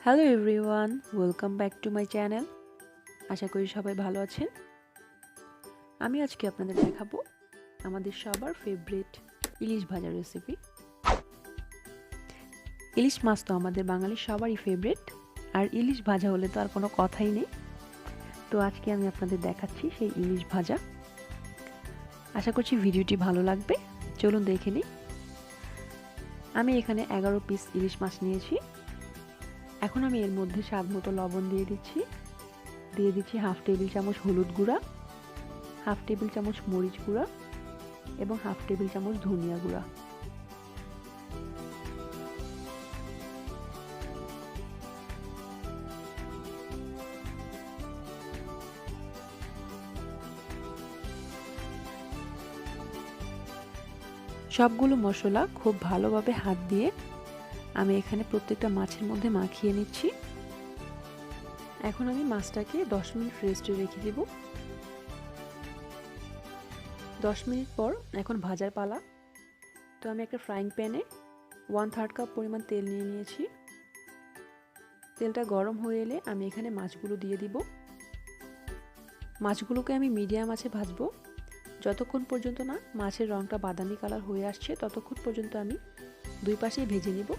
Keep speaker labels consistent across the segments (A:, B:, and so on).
A: Hello everyone, welcome back to my channel. আশা করি সবাই ভালো আছেন। আমি আজকে আপনাদের দেখাবো আমাদের সবার ফেভারিট ইলিশ ভাজা রেসিপি। ইলিশ মাছ তো আমাদের বাঙালির সবারই ফেভারিট, আর ইলিশ ভাজা হলে তো আর কোনো কথাই নেই। তো আজকে আমি আপনাদের দেখাচ্ছি সেই ইলিশ ভাজা। আশা করছি ভিডিওটি ভালো লাগবে। চলুন দেখে নিই। আমি এখানে 11 পিস ইলিশ মাছ নিয়েছি। এখন আমি এর মধ্যে স্বাদ মতো লবণ দিয়ে দিচ্ছি হাফ টেবিল চামচ হলুদ গুঁড়া, হাফ টেবিল চামচ মরিচ গুঁড়া এবং হাফ টেবিল চামচ ধনিয়া গুঁড়া। সবগুলো মশলা খুব ভালোভাবে হাত দিয়ে আমি এখানে প্রত্যেকটা মাছের মধ্যে মাখিয়ে নিচ্ছি। এখন আমি মাছটাকে 10 মিনিট রেস্টে রেখে দেব। 10 মিনিট পর এখন ভাজার পালা। তো আমি একটা ফ্রাইং প্যানে 1/3 কাপ পরিমাণ তেল নিয়ে নিয়েছি। তেলটা গরম হয়ে এলে আমি এখানে মাছগুলো দিয়ে দিব। মাছগুলোকে আমি মিডিয়াম আঁচে ভাজবো। যতক্ষণ পর্যন্ত না মাছের রঙটা বাদামি কালার হয়ে আসছে ততক্ষণ পর্যন্ত আমি দুই পাশেই ভেজে নিব।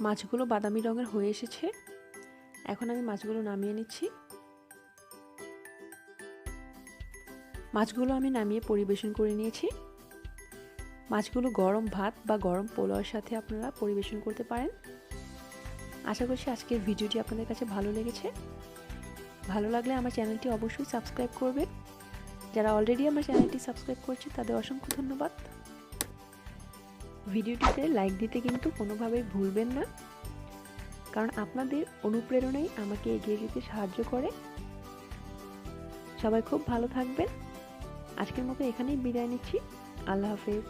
A: মাছগুলো বাদামি রঙের হয়ে এসেছে। এখন আমি মাছগুলো নামিয়ে নিচ্ছি। মাছগুলো আমি নামিয়ে পরিবেশন করে নিয়েছি। মাছগুলো গরম ভাত বা গরম পোলাওর সাথে আপনারা পরিবেশন করতে পারেন। আশা করছি আজকের ভিডিওটি আপনাদের কাছে ভালো লেগেছে। ভালো লাগলে আমার চ্যানেলটি অবশ্যই সাবস্ক্রাইব করবে। যারা অলরেডি আমার চ্যানেলটি সাবস্ক্রাইব করছে তাদের অসংখ্য ধন্যবাদ। ভিডিওটিতে লাইক দিতে কিন্তু কোনোভাবেই ভুলবেন না, কারণ আপনাদের অনুপ্রেরণাই আমাকে এগিয়ে যেতে সাহায্য করে। সবাই খুব ভালো থাকবেন। আজকের মতো এখানেই বিদায় নিচ্ছি। আল্লাহ হাফেজ।